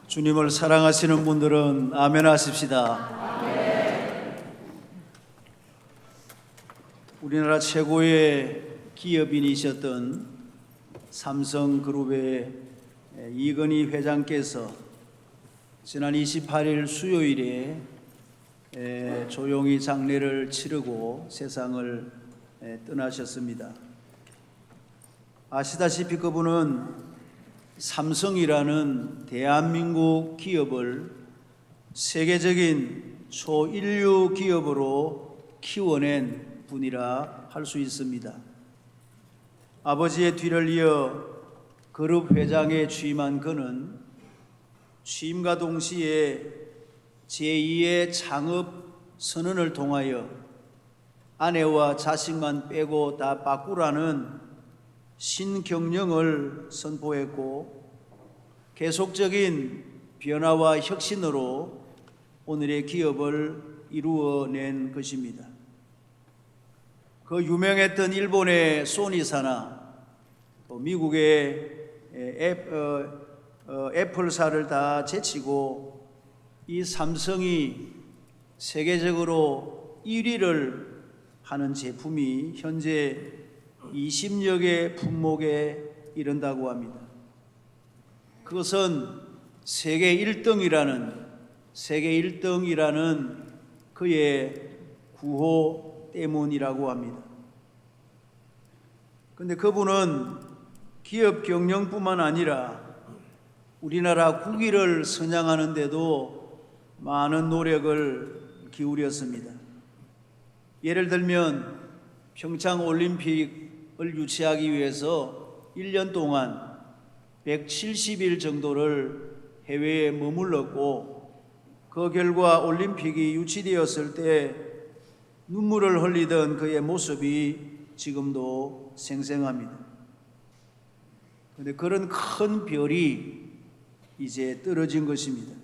주님을 사랑하시는 분들은 아멘 하십시다. 우리나라 최고의 기업인이셨던 삼성그룹의 이건희 회장께서 지난 28일 수요일에 조용히 장례를 치르고 세상을 떠나셨습니다. 아시다시피 그분은 삼성이라는 대한민국 기업을 세계적인 초인류 기업으로 키워낸 분이라 할 수 있습니다. 아버지의 뒤를 이어 그룹 회장에 취임한 그는 취임과 동시에 제2의 창업 선언을 통하여 아내와 자식만 빼고 다 바꾸라는 신경영을 선포했고 계속적인 변화와 혁신으로 오늘의 기업을 이루어낸 것입니다. 그 유명했던 일본의 소니사나 또 미국의 애플사를 다 제치고 이 삼성이 세계적으로 1위를 하는 제품이 현재 20여 개 품목에 이른다고 합니다. 그것은 세계 1등이라는 그의 구호 때문이라고 합니다. 그런데 그분은 기업 경영뿐만 아니라 우리나라 국위를 선양하는 데도 많은 노력을 기울였습니다. 예를 들면 평창올림픽을 유치하기 위해서 1년 동안 170일 정도를 해외에 머물렀고 그 결과 올림픽이 유치되었을 때 눈물을 흘리던 그의 모습이 지금도 생생합니다. 그런데 그런 큰 별이 이제 떨어진 것입니다.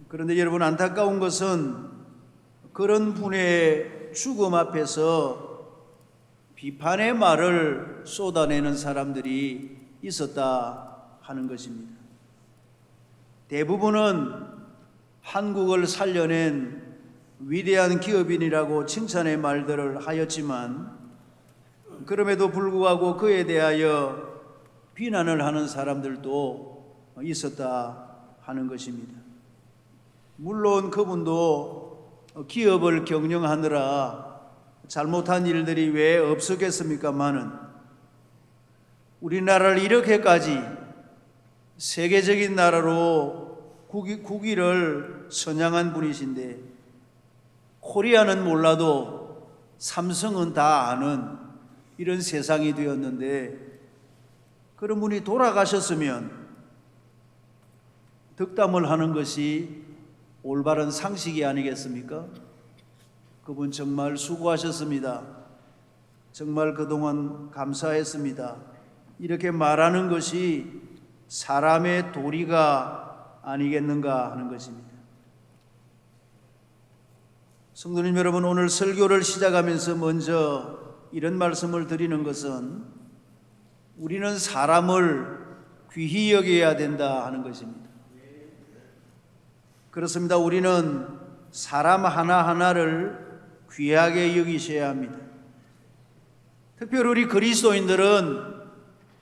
그런데 여러분, 안타까운 것은 그런 분의 죽음 앞에서 비판의 말을 쏟아내는 사람들이 있었다 하는 것입니다. 대부분은 한국을 살려낸 위대한 기업인이라고 칭찬의 말들을 하였지만 그럼에도 불구하고 그에 대하여 비난을 하는 사람들도 있었다 하는 것입니다. 물론 그분도 기업을 경영하느라 잘못한 일들이 왜 없었겠습니까마는 우리나라를 이렇게까지 세계적인 나라로 국위를 선양한 분이신데 코리아는 몰라도 삼성은 다 아는 이런 세상이 되었는데 그런 분이 돌아가셨으면 덕담을 하는 것이 올바른 상식이 아니겠습니까? 그분 정말 수고하셨습니다. 정말 그동안 감사했습니다. 이렇게 말하는 것이 사람의 도리가 아니겠는가 하는 것입니다. 성도님 여러분, 오늘 설교를 시작하면서 먼저 이런 말씀을 드리는 것은 우리는 사람을 귀히 여겨야 된다 하는 것입니다. 그렇습니다. 우리는 사람 하나하나를 귀하게 여기셔야 합니다. 특별히 우리 그리스도인들은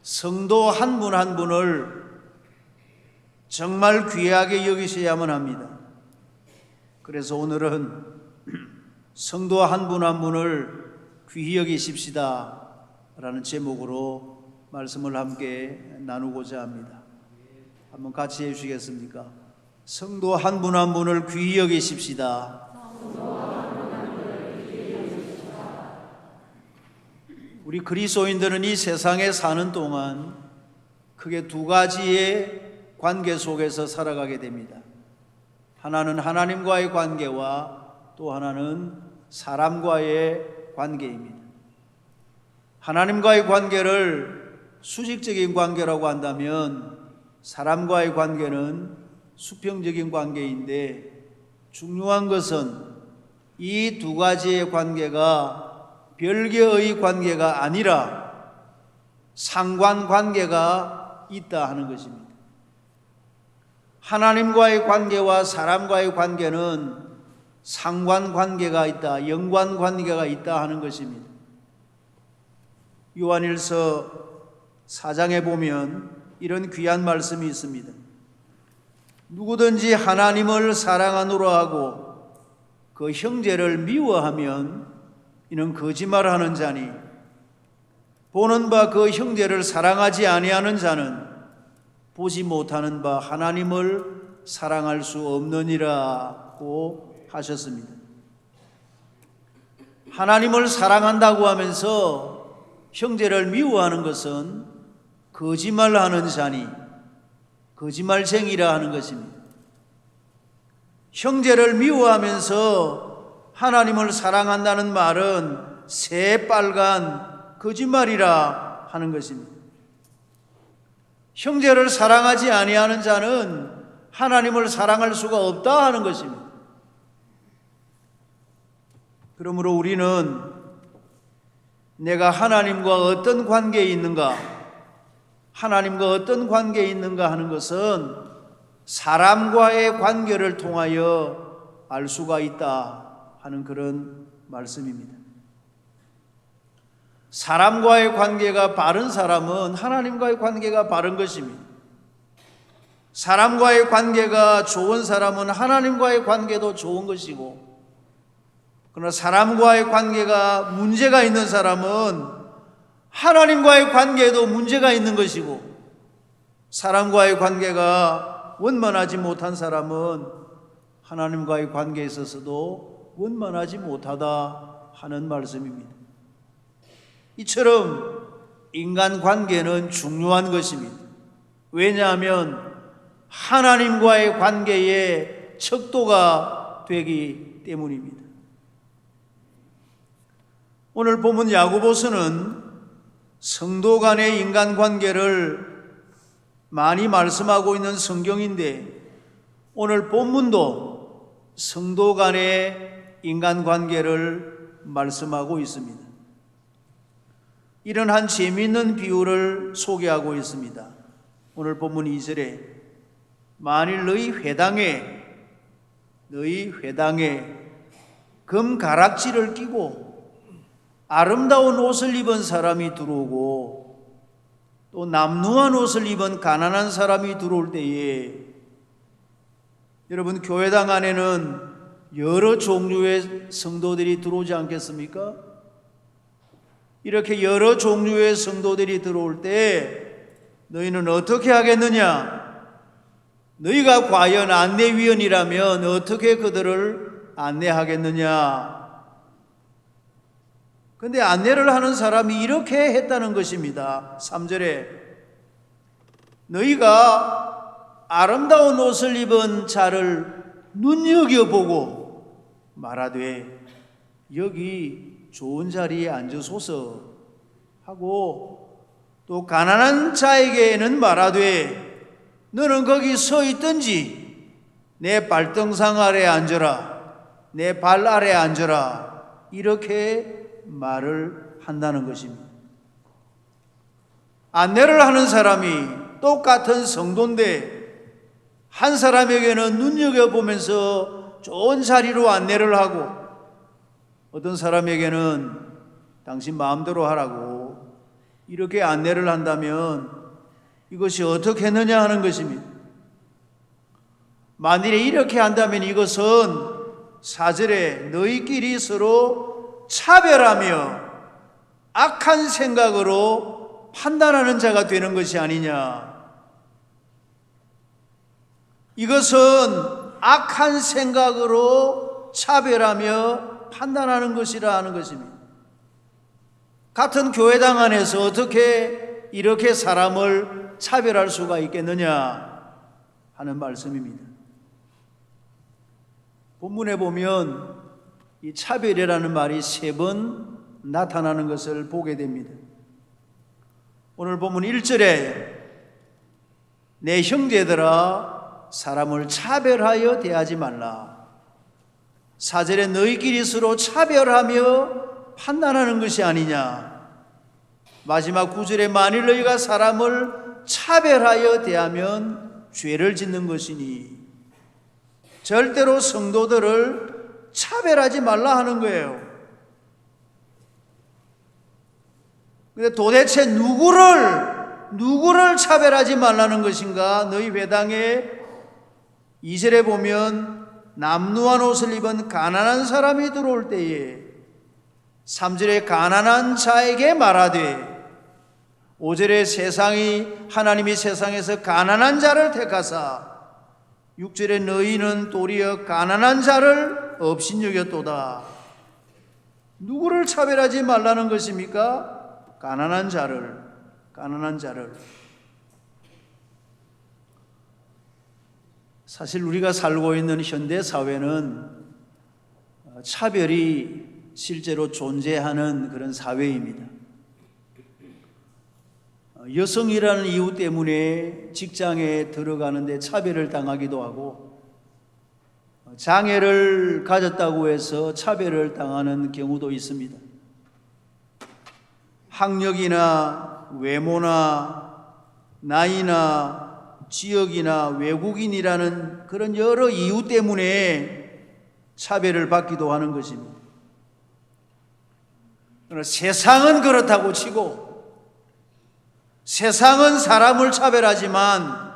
성도 한 분 한 분을 정말 귀하게 여기셔야만 합니다. 그래서 오늘은 성도 한 분 한 분을 귀히 여기십시다 라는 제목으로 말씀을 함께 나누고자 합니다. 한번 같이 해주시겠습니까? 성도 한 분 한 분을 귀히 여기십시다. 우리 그리스도인들은 이 세상에 사는 동안 크게 두 가지의 관계 속에서 살아가게 됩니다. 하나는 하나님과의 관계와 또 하나는 사람과의 관계입니다. 하나님과의 관계를 수직적인 관계라고 한다면 사람과의 관계는 수평적인 관계인데 중요한 것은 이 두 가지의 관계가 별개의 관계가 아니라 상관관계가 있다 하는 것입니다. 하나님과의 관계와 사람과의 관계는 상관관계가 있다, 연관관계가 있다 하는 것입니다. 요한일서 4장에 보면 이런 귀한 말씀이 있습니다. 누구든지 하나님을 사랑하노라 하고 그 형제를 미워하면 이는 거짓말하는 자니 보는 바 그 형제를 사랑하지 아니하는 자는 보지 못하는 바 하나님을 사랑할 수 없느니라고 하셨습니다. 하나님을 사랑한다고 하면서 형제를 미워하는 것은 거짓말하는 자니 거짓말쟁이라 하는 것입니다. 형제를 미워하면서 하나님을 사랑한다는 말은 새빨간 거짓말이라 하는 것입니다. 형제를 사랑하지 아니하는 자는 하나님을 사랑할 수가 없다 하는 것입니다. 그러므로 우리는 내가 하나님과 어떤 관계에 있는가, 하나님과 어떤 관계에 있는가 하는 것은 사람과의 관계를 통하여 알 수가 있다 하는 그런 말씀입니다. 사람과의 관계가 바른 사람은 하나님과의 관계가 바른 것입니다. 사람과의 관계가 좋은 사람은 하나님과의 관계도 좋은 것이고, 그러나 사람과의 관계가 문제가 있는 사람은 하나님과의 관계에도 문제가 있는 것이고, 사람과의 관계가 원만하지 못한 사람은 하나님과의 관계에 있어서도 원만하지 못하다 하는 말씀입니다. 이처럼 인간관계는 중요한 것입니다. 왜냐하면 하나님과의 관계의 척도가 되기 때문입니다. 오늘 본문 야고보서는 성도 간의 인간관계를 많이 말씀하고 있는 성경인데, 오늘 본문도 성도 간의 인간관계를 말씀하고 있습니다. 이런 한 재미있는 비유를 소개하고 있습니다. 오늘 본문 2절에 만일 너희 회당에 금 가락지를 끼고 아름다운 옷을 입은 사람이 들어오고 또 남루한 옷을 입은 가난한 사람이 들어올 때에, 여러분 교회당 안에는 여러 종류의 성도들이 들어오지 않겠습니까? 이렇게 여러 종류의 성도들이 들어올 때 너희는 어떻게 하겠느냐? 너희가 과연 안내위원이라면 어떻게 그들을 안내하겠느냐? 그런데 안내를 하는 사람이 이렇게 했다는 것입니다. 3절에 너희가 아름다운 옷을 입은 자를 눈여겨보고 말하되 여기 좋은 자리에 앉으소서 하고, 또 가난한 자에게는 말하되 너는 거기 서 있든지 내 발등상 아래 앉으라, 내 발 아래 앉으라, 이렇게 말을 한다는 것입니다. 안내를 하는 사람이 똑같은 성도인데 한 사람에게는 눈여겨보면서 좋은 자리로 안내를 하고, 어떤 사람에게는 당신 마음대로 하라고 이렇게 안내를 한다면 이것이 어떻게 했느냐 하는 것입니다. 만일에 이렇게 한다면 이것은 4절에 너희끼리 서로 차별하며 악한 생각으로 판단하는 자가 되는 것이 아니냐. 이것은 악한 생각으로 차별하며 판단하는 것이라 하는 것입니다. 같은 교회당 안에서 어떻게 이렇게 사람을 차별할 수가 있겠느냐 하는 말씀입니다. 본문에 보면 이 차별이라는 말이 3번 나타나는 것을 보게 됩니다. 오늘 본문 1절에 내 형제들아 사람을 차별하여 대하지 말라. 4절에 너희끼리 서로 차별하며 판단하는 것이 아니냐. 마지막 9절에 만일 너희가 사람을 차별하여 대하면 죄를 짓는 것이니 절대로 성도들을 차별하지 말라 하는 거예요. 근데 도대체 누구를 차별하지 말라는 것인가? 너희 회당에 2절에 보면 남루한 옷을 입은 가난한 사람이 들어올 때에 3절에 가난한 자에게 말하되 5절에 하나님이 세상에서 가난한 자를 택하사 6절에 너희는 도리어 가난한 자를 업신여겼도다. 누구를 차별하지 말라는 것입니까? 가난한 자를. 사실 우리가 살고 있는 현대 사회는 차별이 실제로 존재하는 그런 사회입니다. 여성이라는 이유 때문에 직장에 들어가는데 차별을 당하기도 하고, 장애를 가졌다고 해서 차별을 당하는 경우도 있습니다. 학력이나 외모나 나이나 지역이나 외국인이라는 그런 여러 이유 때문에 차별을 받기도 하는 것입니다. 그러나 세상은 그렇다고 치고 세상은 사람을 차별하지만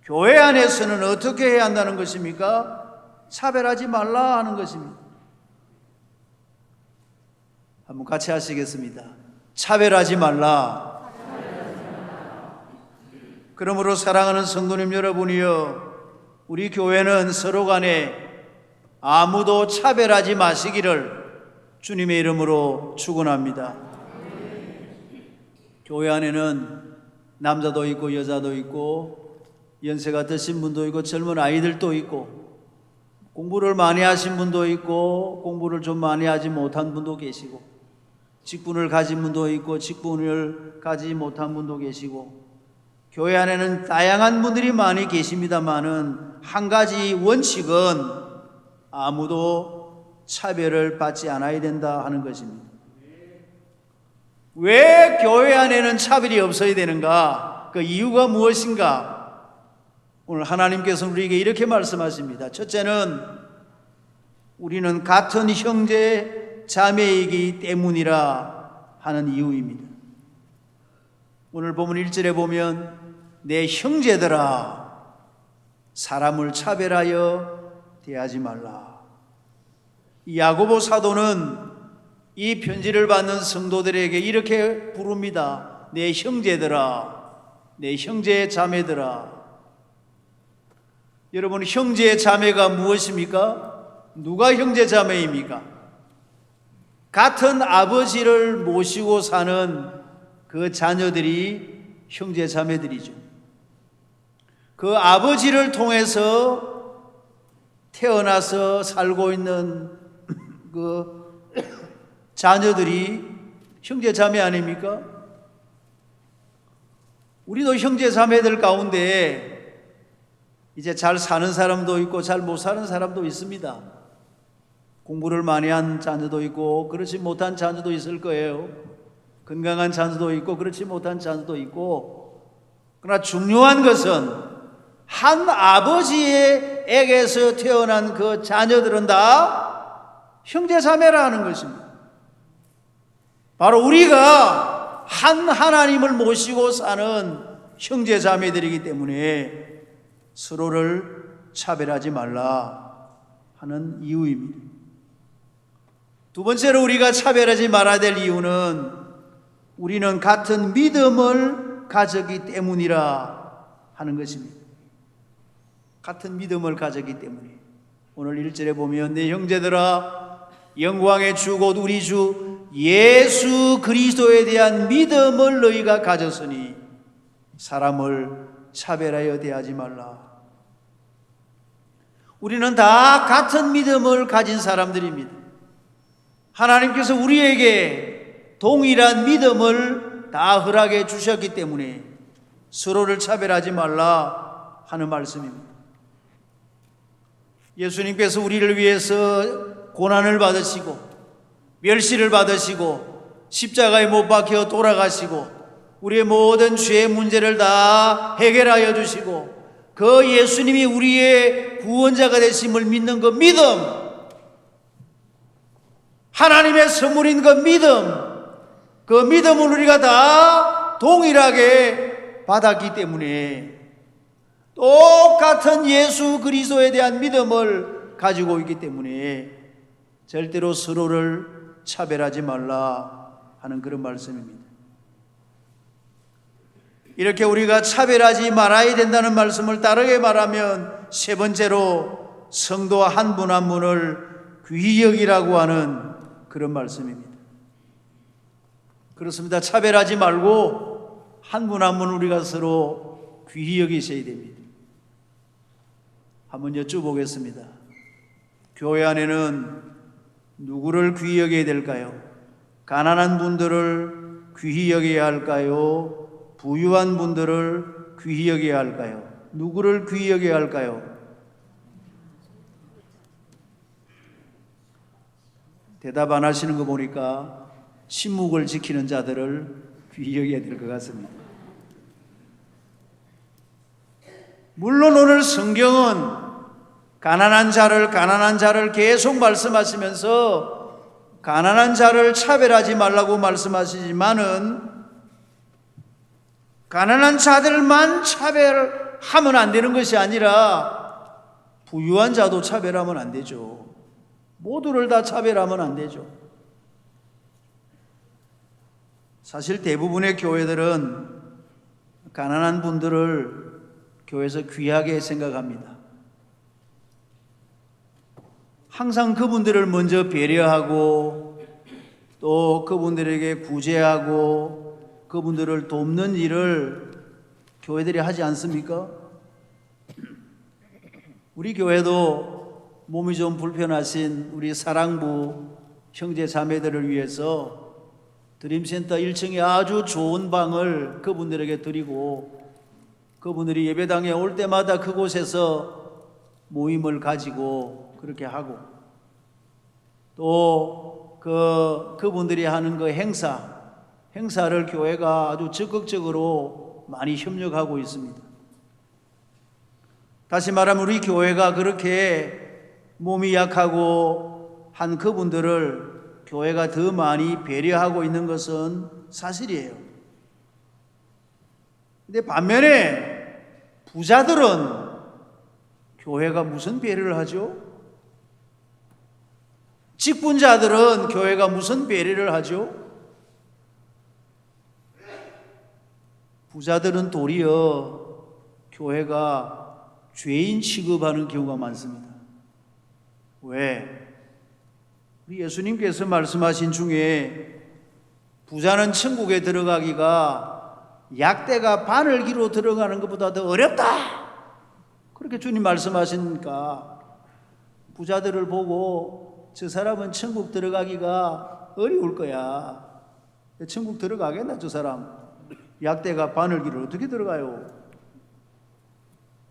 교회 안에서는 어떻게 해야 한다는 것입니까? 차별하지 말라 하는 것입니다. 한번 같이 하시겠습니다. 차별하지 말라. 그러므로 사랑하는 성도님 여러분이여, 우리 교회는 서로 간에 아무도 차별하지 마시기를 주님의 이름으로 축원합니다. 교회 안에는 남자도 있고 여자도 있고 연세가 드신 분도 있고 젊은 아이들도 있고 공부를 많이 하신 분도 있고 공부를 좀 많이 하지 못한 분도 계시고 직분을 가진 분도 있고 직분을 가지지 못한 분도 계시고 교회 안에는 다양한 분들이 많이 계십니다마는 한 가지 원칙은 아무도 차별을 받지 않아야 된다 하는 것입니다. 왜 교회 안에는 차별이 없어야 되는가? 그 이유가 무엇인가? 오늘 하나님께서 우리에게 이렇게 말씀하십니다. 첫째는 우리는 같은 형제 자매이기 때문이라 하는 이유입니다. 오늘 본문 1절에 보면 내 형제들아 사람을 차별하여 대하지 말라. 이 야고보 사도는 이 편지를 받는 성도들에게 이렇게 부릅니다. 내 형제들아, 내 형제 자매들아. 여러분, 형제 자매가 무엇입니까? 누가 형제 자매입니까? 같은 아버지를 모시고 사는 그 자녀들이 형제 자매들이죠. 그 아버지를 통해서 태어나서 살고 있는 그 자녀들이 형제 자매 아닙니까? 우리도 형제 자매들 가운데 이제 잘 사는 사람도 있고 잘 못 사는 사람도 있습니다. 공부를 많이 한 자녀도 있고 그렇지 못한 자녀도 있을 거예요. 건강한 자녀도 있고 그렇지 못한 자녀도 있고, 그러나 중요한 것은 한 아버지에게서 태어난 그 자녀들은 다 형제 자매라는 것입니다. 바로 우리가 한 하나님을 모시고 사는 형제 자매들이기 때문에 서로를 차별하지 말라 하는 이유입니다. 두 번째로 우리가 차별하지 말아야 될 이유는 우리는 같은 믿음을 가졌기 때문이라 하는 것입니다. 같은 믿음을 가졌기 때문에. 오늘 1절에 보면 내 형제들아 영광의 주 곧 우리 주 예수 그리스도에 대한 믿음을 너희가 가졌으니 사람을 차별하여 대하지 말라. 우리는 다 같은 믿음을 가진 사람들입니다. 하나님께서 우리에게 동일한 믿음을 다 허락해 주셨기 때문에 서로를 차별하지 말라 하는 말씀입니다. 예수님께서 우리를 위해서 고난을 받으시고 멸시를 받으시고 십자가에 못 박혀 돌아가시고 우리의 모든 죄의 문제를 다 해결하여 주시고 그 예수님이 우리의 구원자가 되심을 믿는 그 믿음, 하나님의 선물인 그 믿음, 그 믿음을 우리가 다 동일하게 받았기 때문에 똑같은 예수 그리스도에 대한 믿음을 가지고 있기 때문에 절대로 서로를 차별하지 말라 하는 그런 말씀입니다. 이렇게 우리가 차별하지 말아야 된다는 말씀을 다르게 말하면 세 번째로 성도 한 분 한 분을 귀히 여기라고 하는 그런 말씀입니다. 그렇습니다. 차별하지 말고 한 분 한 분 우리가 서로 귀히 여기셔야 됩니다. 한번 여쭤보겠습니다. 교회 안에는 누구를 귀히 여겨야 될까요? 가난한 분들을 귀히 여겨야 할까요? 부유한 분들을 귀히 여겨야 할까요? 누구를 귀히 여겨야 할까요? 대답 안 하시는 거 보니까 침묵을 지키는 자들을 귀히 여겨야 될 것 같습니다. 물론 오늘 성경은 가난한 자를 계속 말씀하시면서 가난한 자를 차별하지 말라고 말씀하시지만은 가난한 자들만 차별하면 안 되는 것이 아니라 부유한 자도 차별하면 안 되죠. 모두를 다 차별하면 안 되죠. 사실 대부분의 교회들은 가난한 분들을 교회에서 귀하게 생각합니다. 항상 그분들을 먼저 배려하고 또 그분들에게 구제하고 그분들을 돕는 일을 교회들이 하지 않습니까? 우리 교회도 몸이 좀 불편하신 우리 사랑부 형제 자매들을 위해서 드림센터 1층에 아주 좋은 방을 그분들에게 드리고 그분들이 예배당에 올 때마다 그곳에서 모임을 가지고 그렇게 하고 또 그분들이 하는 그 행사를 교회가 아주 적극적으로 많이 협력하고 있습니다. 다시 말하면 우리 교회가 그렇게 몸이 약하고 한 그분들을 교회가 더 많이 배려하고 있는 것은 사실이에요. 근데 반면에 부자들은 교회가 무슨 배려를 하죠? 직분자들은 교회가 무슨 배려를 하죠? 부자들은 도리어 교회가 죄인 취급하는 경우가 많습니다. 왜? 우리 예수님께서 말씀하신 중에 부자는 천국에 들어가기가 약대가 바늘기로 들어가는 것보다 더 어렵다. 그렇게 주님 말씀하시니까 부자들을 보고 저 사람은 천국 들어가기가 어려울 거야. 천국 들어가겠나 저 사람? 약대가 바늘기를 어떻게 들어가요?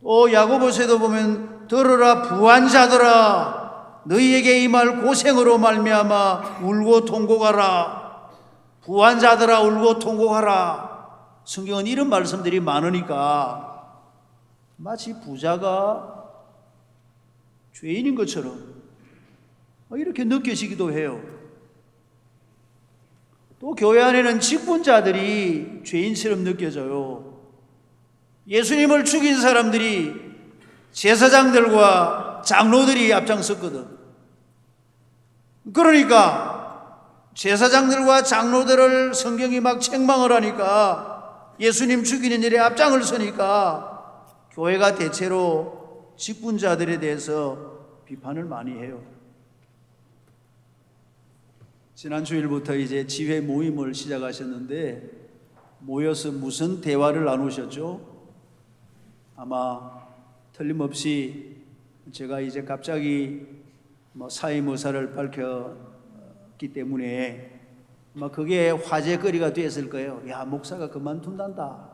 또 야고보서에도 보면 들으라 부한자들아 너희에게 임할 고생으로 말미암아 울고 통곡하라. 부한자들아 울고 통곡하라. 성경은 이런 말씀들이 많으니까 마치 부자가 죄인인 것처럼 이렇게 느껴지기도 해요. 또 교회 안에는 직분자들이 죄인처럼 느껴져요. 예수님을 죽인 사람들이 제사장들과 장로들이 앞장섰거든. 그러니까 제사장들과 장로들을 성경이 막 책망을 하니까 예수님 죽이는 일에 앞장을 서니까 교회가 대체로 직분자들에 대해서 비판을 많이 해요. 지난 주일부터 이제 지회 모임을 시작하셨는데 모여서 무슨 대화를 나누셨죠? 아마 틀림없이 제가 이제 갑자기 사임 의사를 밝혔기 때문에 아마 그게 화제거리가 됐을 거예요. 야, 목사가 그만둔단다.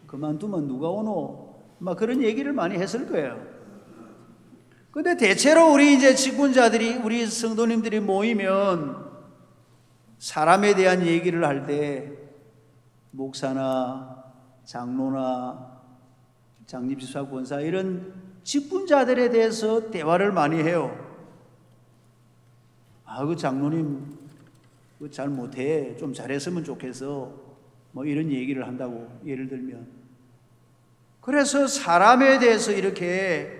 그만두면 누가 오노? 막 그런 얘기를 많이 했을 거예요. 근데 대체로 우리 이제 직분자들이, 우리 성도님들이 모이면 사람에 대한 얘기를 할 때 목사나 장로나 장립집사, 권사 이런 직분자들에 대해서 대화를 많이 해요. 그 장로님 그거 잘 못해. 좀 잘했으면 좋겠어. 뭐 이런 얘기를 한다고 예를 들면. 그래서 사람에 대해서 이렇게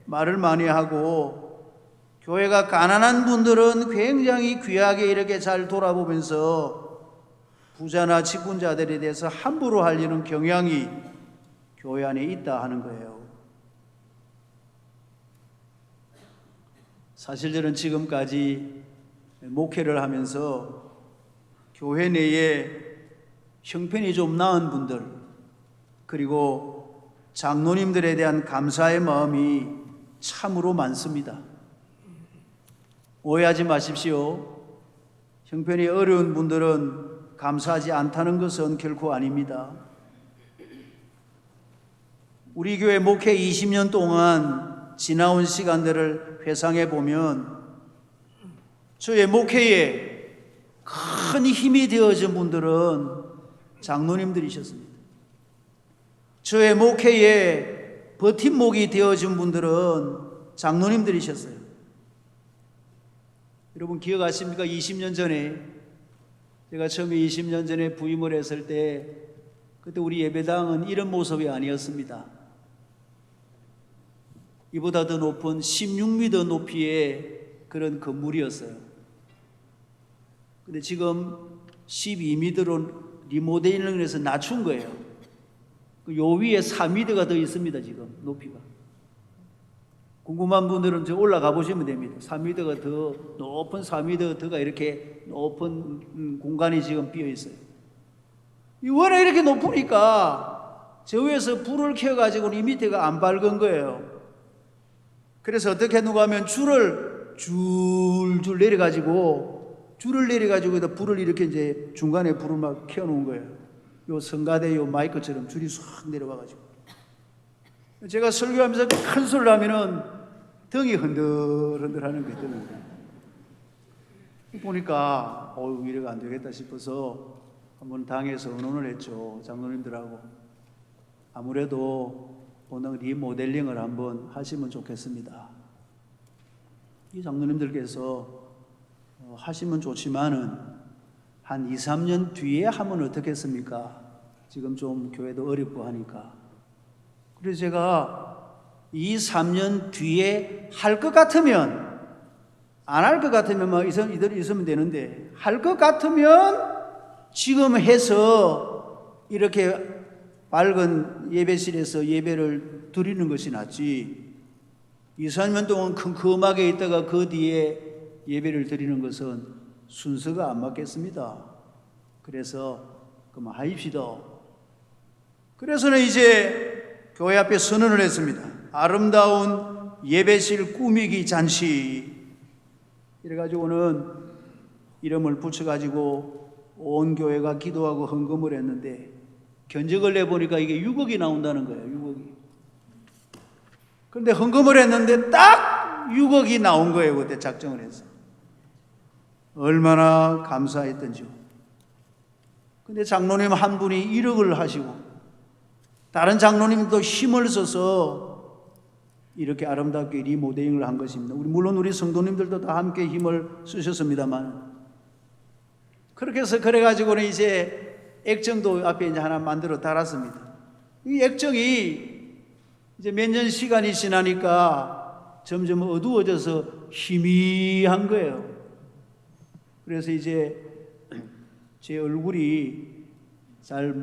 말을 많이 하고 교회가 가난한 분들은 굉장히 귀하게 이렇게 잘 돌아보면서 부자나 직분자들에 대해서 함부로 하려는 경향이 교회 안에 있다 하는 거예요. 사실 저는 지금까지 목회를 하면서 교회 내에 형편이 좀 나은 분들 그리고 장로님들에 대한 감사의 마음이 참으로 많습니다. 오해하지 마십시오. 형편이 어려운 분들은 감사하지 않다는 것은 결코 아닙니다. 우리 교회 목회 20년 동안 지나온 시간들을 회상해 보면 저의 목회에 큰 힘이 되어진 분들은 장로님들이셨습니다. 저의 목회에 버팀목이 되어진 분들은 장로님들이셨어요. 여러분 기억하십니까? 20년 전에 제가 처음에 20년 전에 부임을 했을 때 그때 우리 예배당은 이런 모습이 아니었습니다. 이보다 더 높은 16m 높이의 그런 건물이었어요. 근데 지금 12m로 리모델링을 해서 낮춘 거예요. 요 위에 4m가 더 있습니다. 지금 높이가. 궁금한 분들은 저 올라가 보시면 됩니다. 4m가 더 높은 4m 더가 이렇게 높은 공간이 지금 비어 있어요. 워낙 이렇게 높으니까 저 위에서 불을 켜가지고 이 밑에가 안 밝은 거예요. 그래서 어떻게 누가 하면 줄을 줄줄 내려가지고 불을 이렇게 이제 중간에 불을 막 켜놓은 거예요. 요 성가대 요 마이크처럼 줄이 싹 내려와가지고. 제가 설교하면서 큰 소리를 하면은 등이 흔들흔들 하는 게 있더라고요. 보니까, 이래가 안 되겠다 싶어서 한번 당에서 의논을 했죠. 장로님들하고. 아무래도 본당 리모델링을 한번 하시면 좋겠습니다. 이 장로님들께서 하시면 좋지만은 한 2, 3년 뒤에 하면 어떻겠습니까? 지금 좀 교회도 어렵고 하니까. 그래서 제가 2, 3년 뒤에 할 것 같으면, 안 할 것 같으면 막 이대로 있으면 되는데, 할 것 같으면 지금 해서 이렇게 밝은 예배실에서 예배를 드리는 것이 낫지. 2, 3년 동안 컴컴하게 있다가 그 뒤에 예배를 드리는 것은 순서가 안 맞겠습니다. 그래서 그만 하입시다. 그래서는 이제 교회 앞에 선언을 했습니다. 아름다운 예배실 꾸미기 잔치. 이래가지고는 이름을 붙여가지고 온 교회가 기도하고 헌금을 했는데 견적을 내보니까 이게 6억이 나온다는 거예요. 6억이. 그런데 헌금을 했는데 딱 6억이 나온 거예요. 그때 작정을 해서. 얼마나 감사했던지요. 근데 장로님 한 분이 1억을 하시고 다른 장로님도 힘을 써서 이렇게 아름답게 리모델링을 한 것입니다. 물론 우리 성도님들도 다 함께 힘을 쓰셨습니다만 그렇게 해서 그래가지고는 이제 액정도 앞에 이제 하나 만들어 달았습니다. 이 액정이 이제 몇 년 시간이 지나니까 점점 어두워져서 희미한 거예요. 그래서 이제 제 얼굴이 잘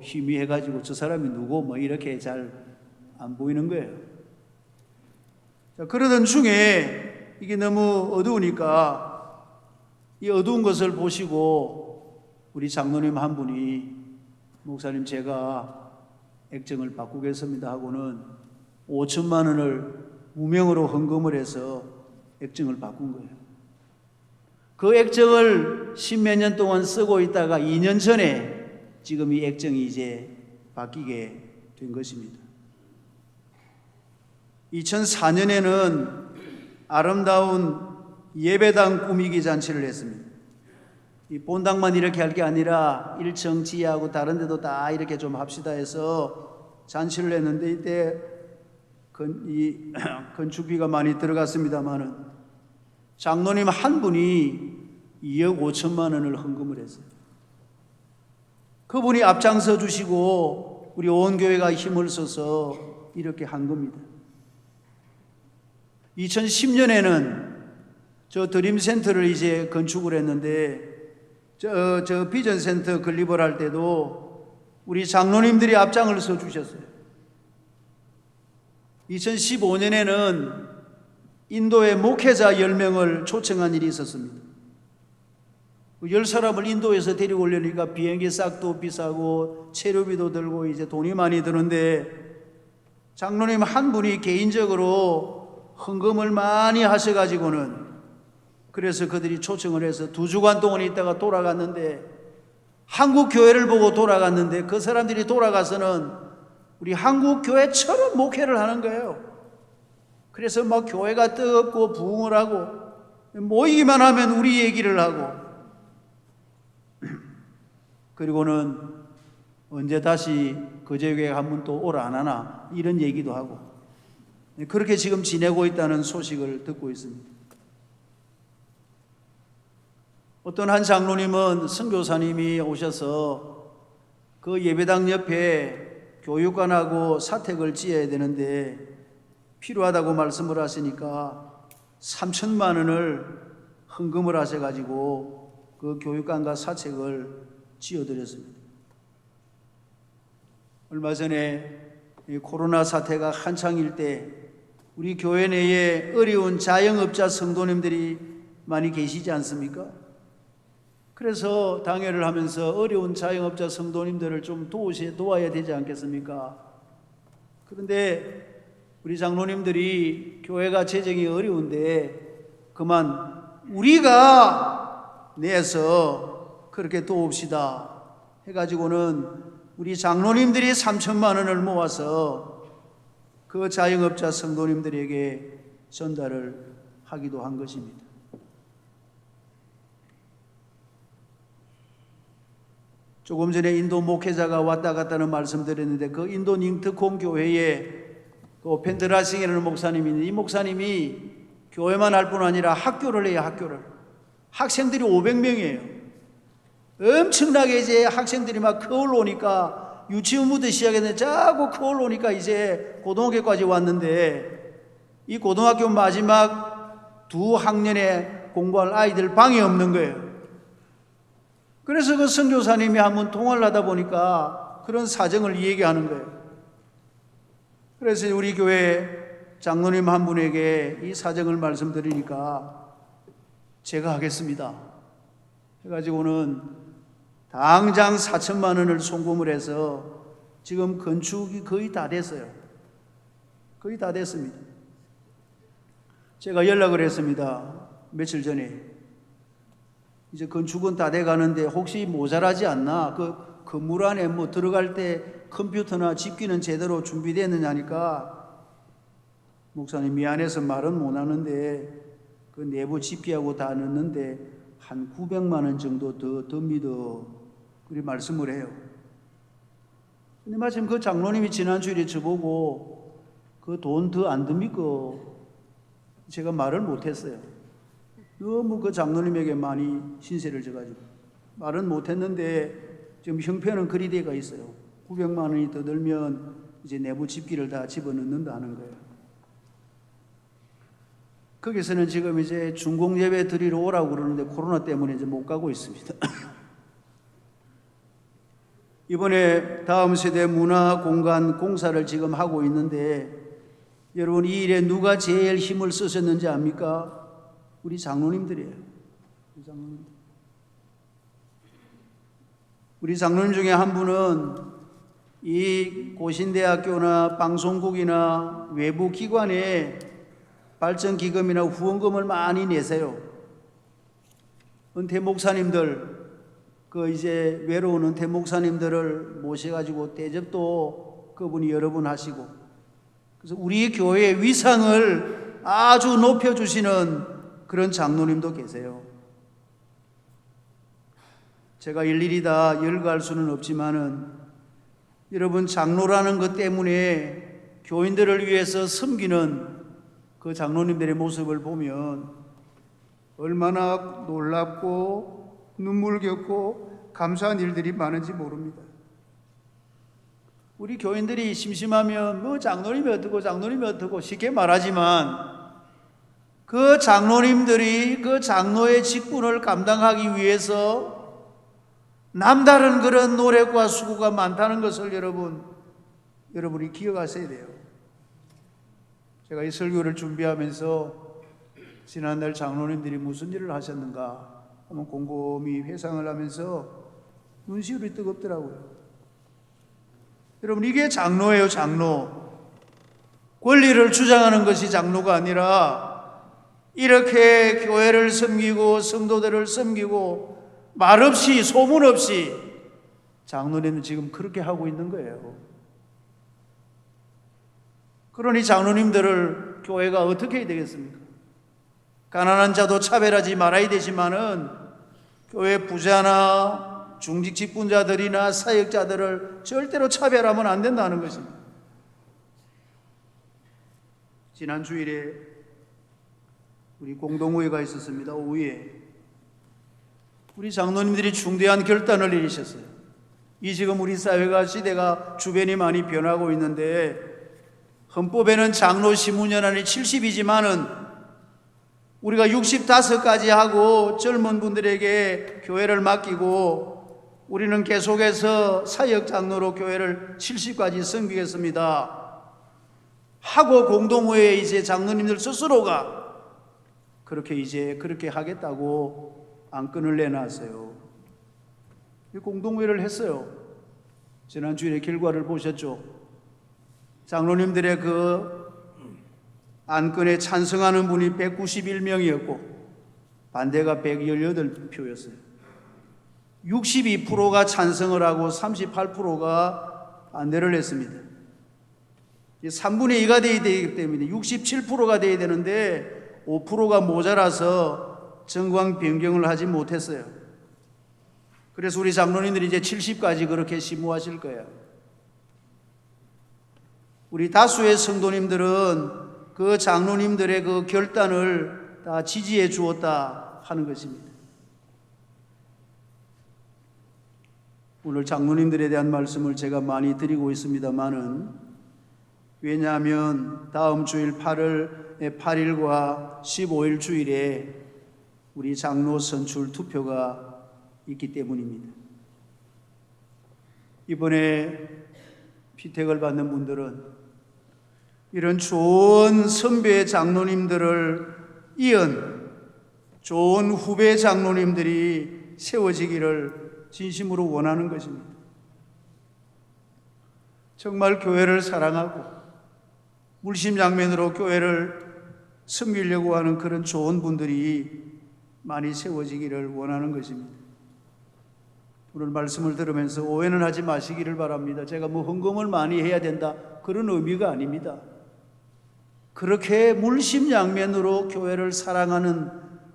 희미해가지고 저 사람이 누구 이렇게 잘 안 보이는 거예요. 자, 그러던 중에 이게 너무 어두우니까 이 어두운 것을 보시고 우리 장로님 한 분이 목사님 제가 액정을 바꾸겠습니다 하고는 5천만 원을 무명으로 헌금을 해서 액정을 바꾼 거예요. 그 액정을 10몇 년 동안 쓰고 있다가 2년 전에 지금 이 액정이 이제 바뀌게 된 것입니다. 2004년에는 아름다운 예배당 꾸미기 잔치를 했습니다. 이 본당만 이렇게 할 게 아니라 1층 지하하고 다른 데도 다 이렇게 좀 합시다 해서 잔치를 했는데 이때 이 건축비가 많이 들어갔습니다마는 장로님 한 분이 2억 5천만 원을 헌금을 했어요. 그분이 앞장서 주시고 우리 온 교회가 힘을 써서 이렇게 한 겁니다. 2010년에는 저 드림센터를 이제 건축을 했는데 저 비전센터 건립을 할 때도 우리 장로님들이 앞장을 서 주셨어요. 2015년에는 인도의 목회자 10명을 초청한 일이 있었습니다. 10사람을 인도에서 데리고 오려니까 비행기 싹도 비싸고 체류비도 들고 이제 돈이 많이 드는데 장로님 한 분이 개인적으로 헌금을 많이 하셔가지고는 그래서 그들이 초청을 해서 2주간 동안 있다가 돌아갔는데 한국 교회를 보고 돌아갔는데 그 사람들이 돌아가서는 우리 한국 교회처럼 목회를 하는 거예요. 그래서 막 교회가 뜨겁고 부흥을 하고 모이기만 하면 우리 얘기를 하고 그리고는 언제 다시 거제교회 한번 또 오라 안 하나 이런 얘기도 하고 그렇게 지금 지내고 있다는 소식을 듣고 있습니다. 어떤 한 장로님은 선교사님이 오셔서 그 예배당 옆에 교육관하고 사택을 지어야 되는데 필요하다고 말씀을 하시니까 3천만 원을 헌금을 하셔가지고 그 교육관과 사택을 지어드렸습니다. 얼마 전에 코로나 사태가 한창일 때 우리 교회 내에 어려운 자영업자 성도님들이 많이 계시지 않습니까? 그래서 당회를 하면서 어려운 자영업자 성도님들을 좀 도와야 되지 않겠습니까? 그런데 우리 장로님들이 교회가 재정이 어려운데 그만 우리가 내서 그렇게 도웁시다 해가지고는 우리 장로님들이 3천만 원을 모아서 그 자영업자 성도님들에게 전달을 하기도 한 것입니다. 조금 전에 인도 목회자가 왔다 갔다는 말씀드렸는데 그 인도 닝트콩 교회에 그 펜드라싱이라는 목사님이 있는데 이 목사님이 교회만 할 뿐 아니라 학교를 해요. 학교를. 학생들이 500명이에요. 엄청나게 이제 학생들이 막 커올 오니까 유치원부터 시작했는데 자꾸 커올 오니까 이제 고등학교까지 왔는데 이 고등학교 마지막 2학년에 공부할 아이들 방이 없는 거예요. 그래서 그 선교사님이 한번 통화를 하다 보니까 그런 사정을 얘기하는 거예요. 그래서 우리 교회 장로님 한 분에게 이 사정을 말씀드리니까 제가 하겠습니다 해가지고는 당장 4천만 원을 송금을 해서 지금 건축이 거의 다 됐어요. 거의 다 됐습니다. 제가 연락을 했습니다. 며칠 전에. 이제 건축은 다 돼가는데 혹시 모자라지 않나? 그 건물 안에 뭐 들어갈 때 컴퓨터나 집기는 제대로 준비됐느냐니까 목사님 미안해서 말은 못 하는데 그 내부 집기하고 다 넣는데 한 900만 원 정도 더 듭니다. 그렇게 말씀을 해요. 근데 마침 그 장로님이 지난주에 저보고 그 돈 더 안 듭니까? 제가 말을 못했어요. 너무 그 장로님에게 많이 신세를 져가지고 말은 못했는데 지금 형편은 그리 돼가 있어요. 900만 원이 더 들면 이제 내부 집기를 다 집어넣는다 하는 거예요. 거기서는 지금 이제 중공 예배 드리러 오라고 그러는데 코로나 때문에 이제 못 가고 있습니다. 이번에 다음 세대 문화 공간 공사를 지금 하고 있는데 여러분 이 일에 누가 제일 힘을 쓰셨는지 압니까? 우리 장로님들이에요. 우리 장로님 중에 한 분은 이 고신대학교나 방송국이나 외부 기관에 발전기금이나 후원금을 많이 내세요. 은퇴 목사님들, 그 이제 외로운 은퇴 목사님들을 모셔가지고 대접도 그분이 여러 번 하시고, 그래서 우리 교회의 위상을 아주 높여주시는 그런 장로님도 계세요. 제가 일일이 다 열거할 수는 없지만은 여러분, 장로라는 것 때문에 교인들을 위해서 섬기는 그 장로님들의 모습을 보면 얼마나 놀랍고 눈물겹고 감사한 일들이 많은지 모릅니다. 우리 교인들이 심심하면 뭐 장로님이 어떻고 쉽게 말하지만 그 장로님들이 그 장로의 직분을 감당하기 위해서 남다른 그런 노력과 수고가 많다는 것을 여러분이 기억하셔야 돼요. 제가 이 설교를 준비하면서 지난날 장로님들이 무슨 일을 하셨는가 한번 곰곰이 회상을 하면서 눈시울이 뜨겁더라고요. 여러분, 이게 장로예요, 장로. 권리를 주장하는 것이 장로가 아니라 이렇게 교회를 섬기고 성도들을 섬기고 말없이 소문 없이 장로님은 지금 그렇게 하고 있는 거예요. 그러니 장로님들을 교회가 어떻게 해야 되겠습니까? 가난한 자도 차별하지 말아야 되지만은 교회 부자나 중직 직분자들이나 사역자들을 절대로 차별하면 안 된다는 것입니다. 지난 주일에 우리 공동회의가 있었습니다. 오후에 우리 장로님들이 중대한 결단을 내리셨어요. 이 지금 우리 사회가 시대가 주변이 많이 변하고 있는데 헌법에는 장로 시문연한이 70이지만은 우리가 65까지 하고 젊은 분들에게 교회를 맡기고 우리는 계속해서 사역 장로로 교회를 70까지 섬기겠습니다 하고 공동회에 이제 장로님들 스스로가 그렇게 하겠다고 안건을 내놨어요. 공동회를 했어요. 지난 주일에 결과를 보셨죠? 장로님들의 그 안건에 찬성하는 분이 191명이었고 반대가 118표였어요. 62%가 찬성을 하고 38%가 반대를 했습니다. 3분의 2가 되어야 되기 때문에 67%가 되어야 되는데 5%가 모자라서 정광 변경을 하지 못했어요. 그래서 우리 장로님들이 이제 70까지 그렇게 심무하실 거예요. 우리 다수의 성도님들은 그 장로님들의 그 결단을 다 지지해 주었다 하는 것입니다. 오늘 장로님들에 대한 말씀을 제가 많이 드리고 있습니다만은 왜냐하면 다음 주일 8일과 15일 주일에 우리 장로 선출 투표가 있기 때문입니다. 이번에 피택을 받는 분들은 이런 좋은 선배 장로님들을 이은 좋은 후배 장로님들이 세워지기를 진심으로 원하는 것입니다. 정말 교회를 사랑하고 물심양면으로 교회를 섬기려고 하는 그런 좋은 분들이 많이 세워지기를 원하는 것입니다. 오늘 말씀을 들으면서 오해는 하지 마시기를 바랍니다. 제가 뭐 헌금을 많이 해야 된다 그런 의미가 아닙니다. 그렇게 물심양면으로 교회를 사랑하는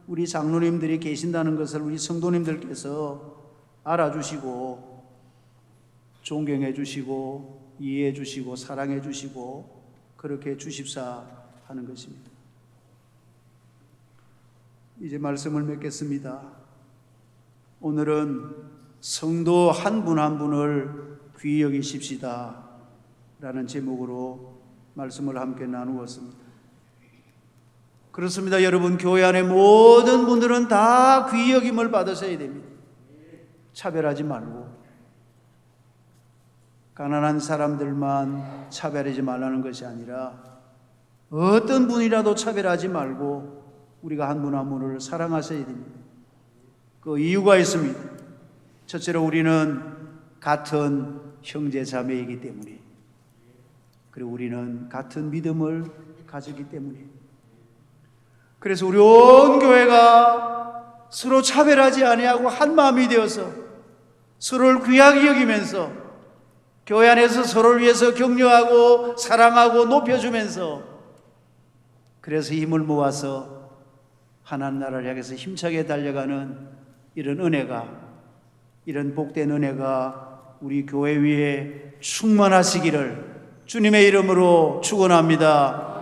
우리 장로님들이 계신다는 것을 우리 성도님들께서 알아주시고 존경해 주시고 이해해 주시고 사랑해 주시고 그렇게 주십사 하는 것입니다. 이제 말씀을 맺겠습니다. 오늘은 성도 한 분 한 분을 귀히 여기십시다 라는 제목으로 말씀을 함께 나누었습니다. 그렇습니다. 여러분, 교회 안에 모든 분들은 다 귀히 여김을 받으셔야 됩니다. 차별하지 말고 가난한 사람들만 차별하지 말라는 것이 아니라 어떤 분이라도 차별하지 말고 우리가 한 분 한 분을 사랑하셔야 됩니다. 그 이유가 있습니다. 첫째로 우리는 같은 형제 자매이기 때문에, 그리고 우리는 같은 믿음을 가지기 때문에, 그래서 우리 온 교회가 서로 차별하지 아니하고 한 마음이 되어서 서로를 귀하게 여기면서 교회 안에서 서로를 위해서 격려하고 사랑하고 높여주면서 그래서 힘을 모아서 하나님 나라를 향해서 힘차게 달려가는 이런 은혜가, 이런 복된 은혜가 우리 교회 위에 충만하시기를 주님의 이름으로 축원합니다.